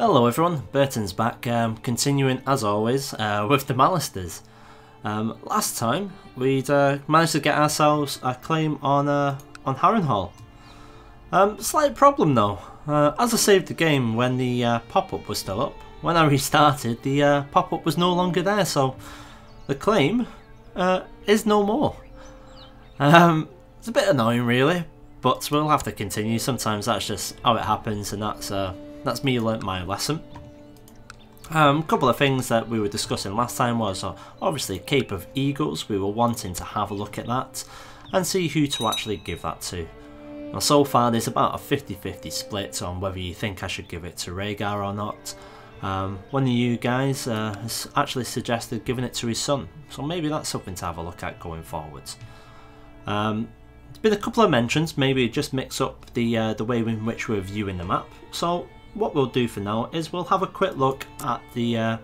Hello everyone, Burton's back, continuing as always with the Mallisters. Last time we'd managed to get ourselves a claim on Harrenhal. Slight problem though, as I saved the game when the pop-up was still up, when I restarted the pop-up was no longer there, so the claim is no more. It's a bit annoying really, but we'll have to continue. Sometimes that's just how it happens, and that's me learnt my lesson. A couple of things that we were discussing last time was obviously Cape of Eagles. We were wanting to have a look at that and see who to actually give that to. Now so far there's about a 50-50 split on whether you think I should give it to Rhaegar or not. One of you guys has actually suggested giving it to his son, so maybe that's something to have a look at going forwards. There's been a couple of mentions, maybe just mix up the way in which we're viewing the map. So what we'll do for now is we'll have a quick look at the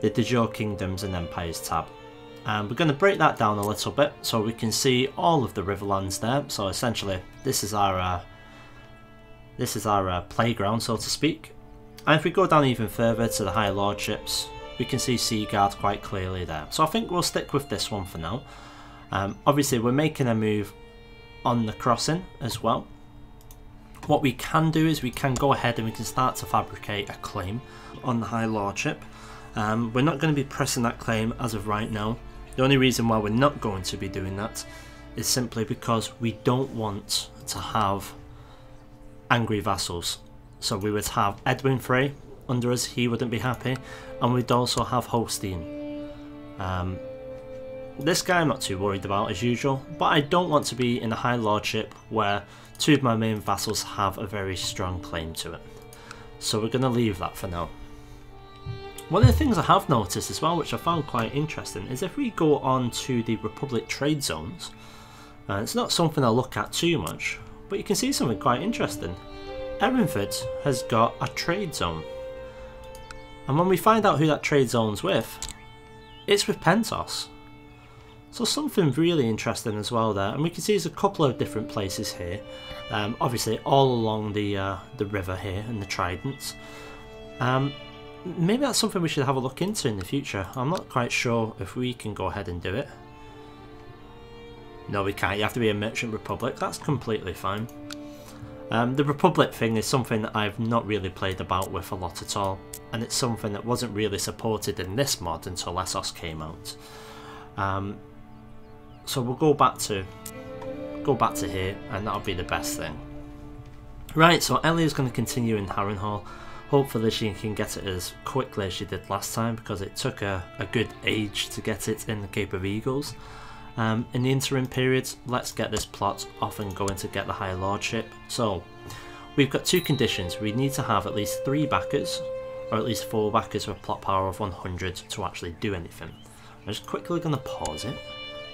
De Jure Kingdoms and Empires tab. And we're going to break that down a little bit so we can see all of the Riverlands there. So essentially this is our playground, so to speak. And if we go down even further to the High Lordships, we can see Seaguard quite clearly there. So I think we'll stick with this one for now. Obviously we're making a move on the crossing as well. What we can do is we can go ahead and we can start to fabricate a claim on the High Lordship. We're not going to be pressing that claim as of right now. The only reason why we're not going to be doing that is simply because we don't want to have angry vassals. So we would have Edwin Frey under us, he wouldn't be happy, and we'd also have Holstein. This guy I'm not too worried about as usual, but I don't want to be in a High Lordship where two of my main vassals have a very strong claim to it. So we're going to leave that for now. One of the things I have noticed as well, which I found quite interesting, is if we go on to the Republic trade zones, it's not something I look at too much, but you can see something quite interesting. Erenford has got a trade zone. And when we find out who that trade zone's with, it's with Pentos. So something really interesting as well there, and we can see there's a couple of different places here. Obviously all along the river here and the Tridents. Maybe that's something we should have a look into in the future. I'm not quite sure if we can go ahead and do it. No, we can't. You have to be a Merchant Republic. That's completely fine. The Republic thing is something that I've not really played about with a lot at all, and it's something that wasn't really supported in this mod until Essos came out. So we'll go back to here, and that'll be the best thing. Right, so Ellie is going to continue in Harrenhal. Hopefully she can get it as quickly as she did last time, because it took a good age to get it in the Cape of Eagles. In the interim period, let's get this plot off and going to get the High Lordship. So we've got two conditions. We need to have at least 3 backers, or at least 4 backers with a plot power of 100 to actually do anything. I'm just quickly going to pause it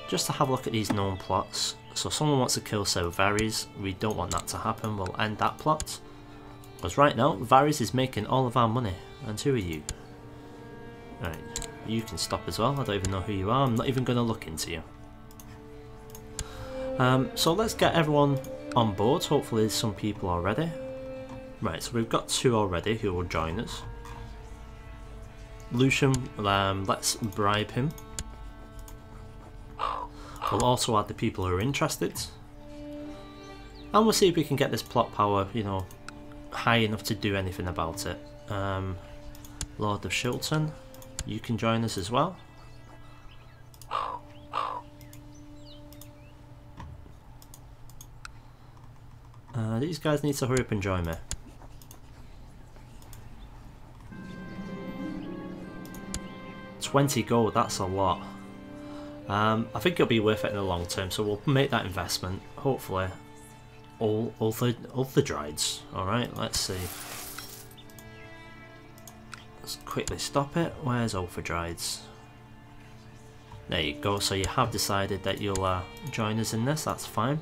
just to have a look at these known plots. So someone wants to kill Sir Varys. We don't want that to happen. We'll end that plot. Because right now, Varys is making all of our money. And who are you? Alright, you can stop as well. I don't even know who you are. I'm not even going to look into you. So let's get everyone on board. Hopefully there's some people already. Right, so we've got 2 already who will join us. Lucian, let's bribe him. We'll also add the people who are interested. And we'll see if we can get this plot power, you know, high enough to do anything about it. Lord of Shilton, you can join us as well. These guys need to hurry up and join me. $20 gold, that's a lot. I think it'll be worth it in the long term, so we'll make that investment. Hopefully, all the Drides. All right, let's see. Let's quickly stop it. Where's Ultherdrides? There you go. So you have decided that you'll join us in this. That's fine.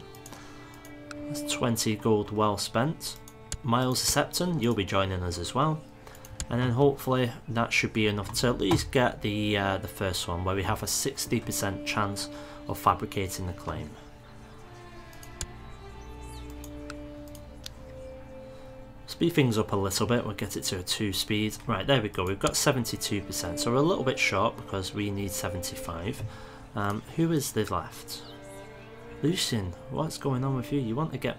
That's 20 gold well spent. Miles the Septon, you'll be joining us as well. and then hopefully that should be enough to at least get the first one, where we have a 60% chance of fabricating the claim. Speed things up a little bit, we'll get it to a 2 speed. Right, there we go, we've got 72%, so we're a little bit short because we need 75. Who is the left? Lucian, what's going on with you? You want to get...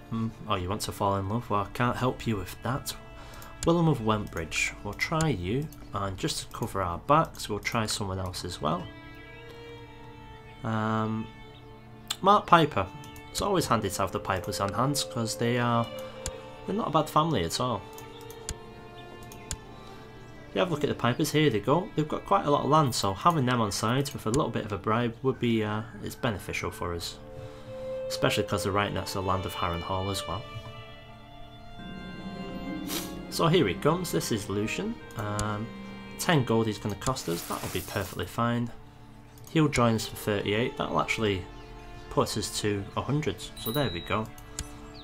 oh, you want to fall in love? Well, I can't help you with that. Willem of Wentbridge, we'll try you, and just to cover our backs, we'll try someone else as well. Mark Piper. It's always handy to have the Pipers on hands, because they're not a bad family at all. If you have a look at the Pipers, here they go. They've got quite a lot of land, so having them on side with a little bit of a bribe would be it's beneficial for us. Especially because they're right next to the land of Harrenhal as well. So here he comes, this is Lucian. 10 gold he's going to cost us, that'll be perfectly fine. He'll join us for 38, that'll actually put us to 100, so there we go.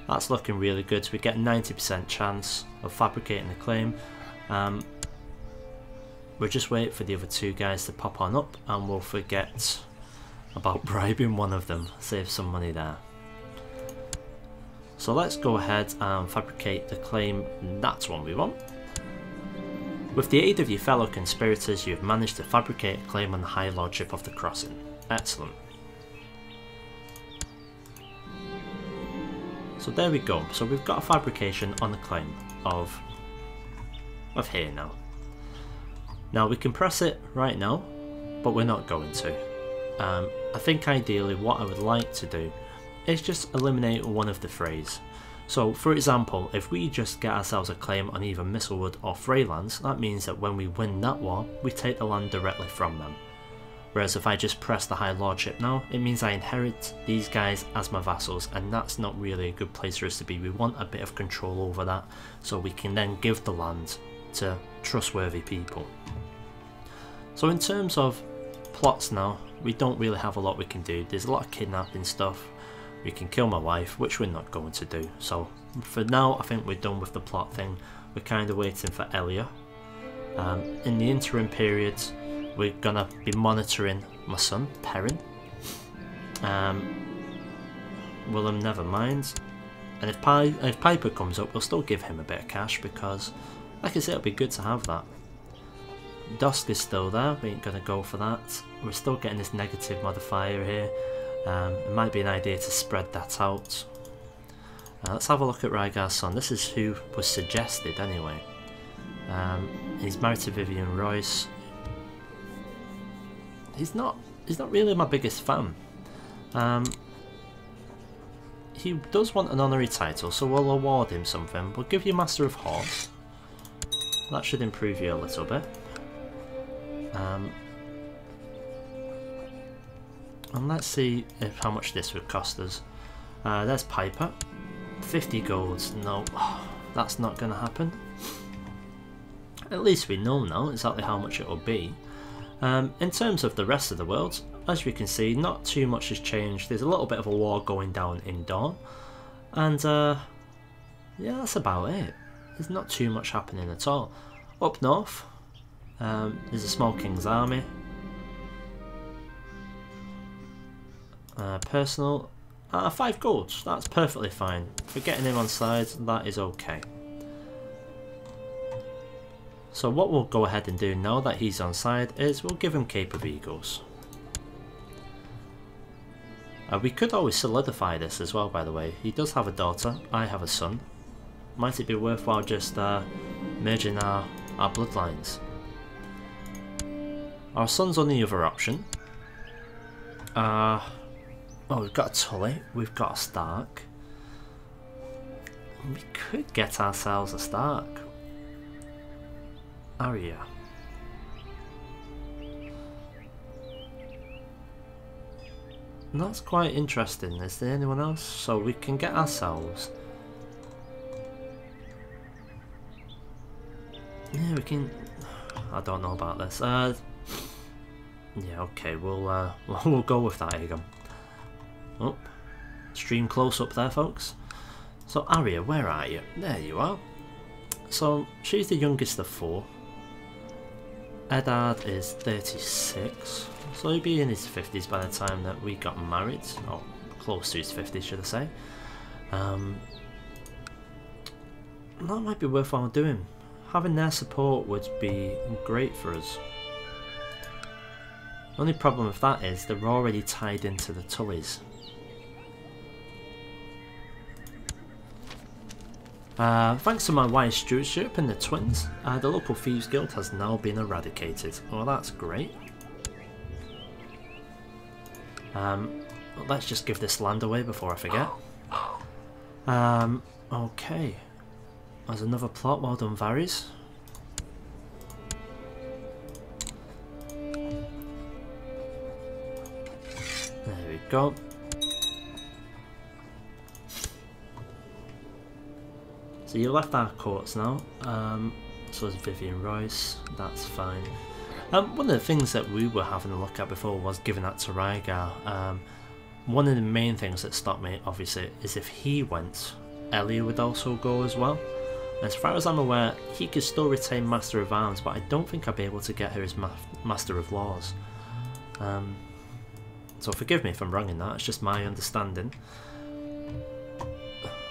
That's looking really good, we get 90% chance of fabricating the claim. We'll just wait for the other 2 guys to pop on up and we'll forget about bribing one of them, save some money there. So let's go ahead and fabricate the claim, that's one we want. With the aid of your fellow conspirators, you have managed to fabricate a claim on the High Lordship of the Crossing. Excellent. So there we go, so we've got a fabrication on the claim of here now. Now we can press it right now, but we're not going to. I think ideally what I would like to do is just eliminate one of the phrase. So for example, if we just get ourselves a claim on either Mistlewood or Freylands, that means that when we win that war, we take the land directly from them. Whereas if I just press the High Lordship now, it means I inherit these guys as my vassals, and that's not really a good place for us to be. We want a bit of control over that, so we can then give the land to trustworthy people. So in terms of plots now, we don't really have a lot we can do. There's a lot of kidnapping stuff. We can kill my wife, which we're not going to do. So for now, I think we're done with the plot thing. We're kind of waiting for Elia. In the interim period, we're gonna be monitoring my son, Perrin. Willem, never mind. And if Piper comes up, we'll still give him a bit of cash because, like I said, it'll be good to have that. Dusk is still there, we ain't gonna go for that. We're still getting this negative modifier here. It might be an idea to spread that out. Let's have a look at Rygar's son. This is who was suggested anyway. He's married to Vivian Royce. He's not really my biggest fan. He does want an honorary title, so we'll award him something. We'll give you Master of Horse. That should improve you a little bit. And let's see how much this would cost us. There's Piper. 50 golds. No, that's not going to happen. At least we know now exactly how much it will be. In terms of the rest of the world, as we can see, not too much has changed. There's a little bit of a war going down in Dawn. And yeah, that's about it. There's not too much happening at all. Up north, there's a small king's army. Personal, 5 golds, that's perfectly fine. For getting him on side, that is okay. So what we'll go ahead and do now that he's on side is we'll give him Cape of Eagles. We could always solidify this as well, by the way. He does have a daughter, I have a son. Might it be worthwhile just merging our bloodlines? Our son's on the other option. Oh, we've got a Tully, we've got a Stark. We could get ourselves a Stark. Arya. That's quite interesting. Is there anyone else? So we can get ourselves... Yeah, we can... I don't know about this. Yeah, okay, we'll go with that, Aegon. Oh, stream close up there, folks. So Arya, where are you? There you are. So she's the youngest of 4. Eddard is 36, so he'll be in his 50s by the time that we got married, or close to his 50s should I say. That might be worthwhile doing. Having their support would be great for us. The only problem with that is they're already tied into the Tullys. Thanks to my wise stewardship and the twins, the local thieves guild has now been eradicated. Well, that's great. Let's just give this land away before I forget. Okay. There's another plot. Well done, Varys. There we go. So you left our courts now. So is Vivian Royce. That's fine. One of the things that we were having a look at before was giving that to Rhaegar. One of the main things that stopped me, obviously, is if he went, Elia would also go as well. And as far as I'm aware, he could still retain Master of Arms, but I don't think I'd be able to get her as Master of Laws. So forgive me if I'm wrong in that, it's just my understanding.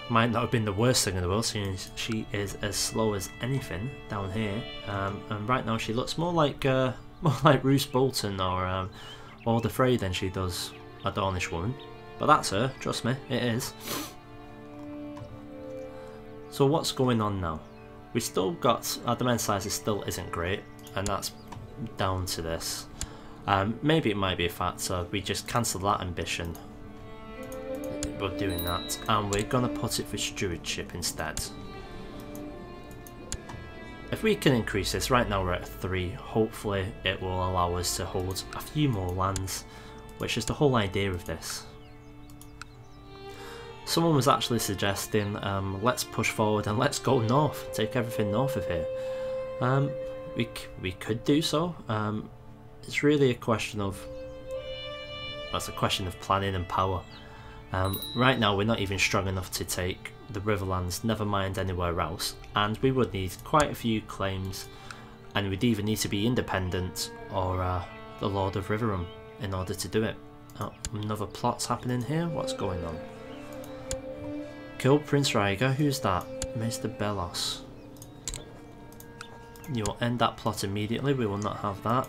Might not have been the worst thing in the world, seeing she is as slow as anything down here. And right now she looks more like Roose Bolton or Alder Frey than she does a Dornish woman. But that's her, trust me, it is. So what's going on now? We still got, our domain size still isn't great, and that's down to this. Maybe it might be a factor, we just cancel that ambition. We're doing that, and we're gonna put it for stewardship instead. If we can increase this, right now we're at 3, hopefully it will allow us to hold a few more lands, which is the whole idea of this. Someone was actually suggesting, let's push forward and let's go north, take everything north of here. We could do so. It's really a question of, that's a question of planning and power. Right now we're not even strong enough to take the Riverlands, never mind anywhere else, and we would need quite a few claims, and we'd either need to be independent or the Lord of Riverham in order to do it. Oh, another plot's happening here, what's going on? Kill Prince Rhaegar, who's that? Mr. Bellos. You will end that plot immediately, we will not have that.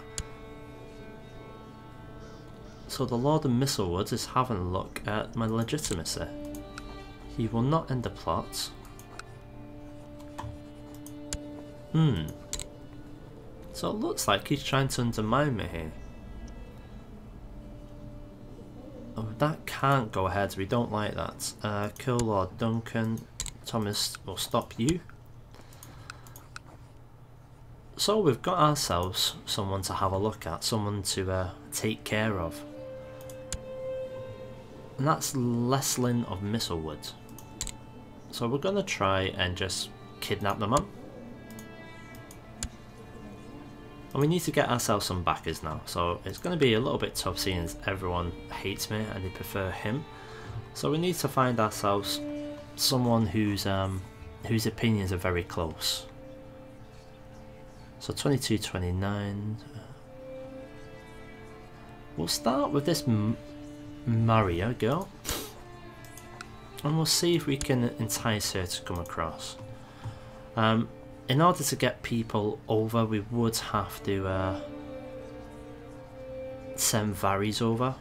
So the Lord of Mistlewood is having a look at my legitimacy. He will not end the plot. So it looks like he's trying to undermine me here. Oh, that can't go ahead, we don't like that. Kill Lord Duncan. Thomas will stop you. So we've got ourselves someone to have a look at, someone to take care of. And that's Leslin of Mistlewood. So we're going to try and just kidnap the man. And we need to get ourselves some backers now, so it's going to be a little bit tough seeing as everyone hates me and they prefer him. So we need to find ourselves someone whose opinions are very close. So 22-29. We'll start with this Maria girl, and we'll see if we can entice her to come across. In order to get people over, we would have to send Varys over.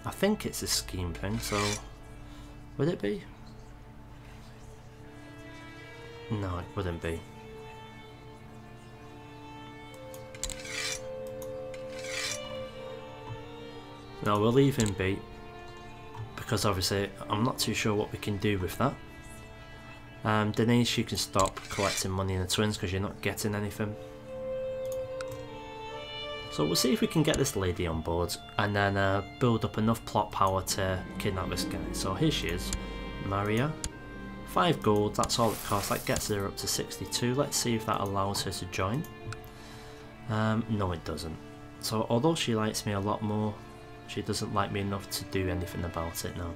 I think it's a scheme thing, so would it be? No, it wouldn't be. No, we'll leave him be, because obviously I'm not too sure what we can do with that. Denise, you can stop collecting money in the twins because you're not getting anything. So we'll see if we can get this lady on board and then build up enough plot power to kidnap this guy. So here she is, Maria. 5 gold, that's all it costs, that gets her up to 62. Let's see if that allows her to join. No, it doesn't. So although she likes me a lot more, she doesn't like me enough to do anything about it now.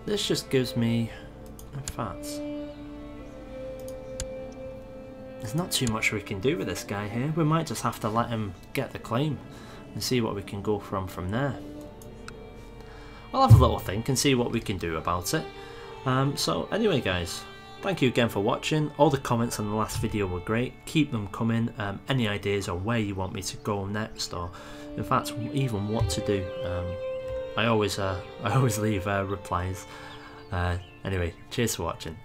This just gives me... In fact, there's not too much we can do with this guy here. We might just have to let him get the claim and see what we can go from there. I'll have a little think and see what we can do about it. So anyway guys, thank you again for watching. All the comments on the last video were great. Keep them coming. Any ideas on where you want me to go next, or in fact even what to do. I always leave replies. Anyway, cheers for watching.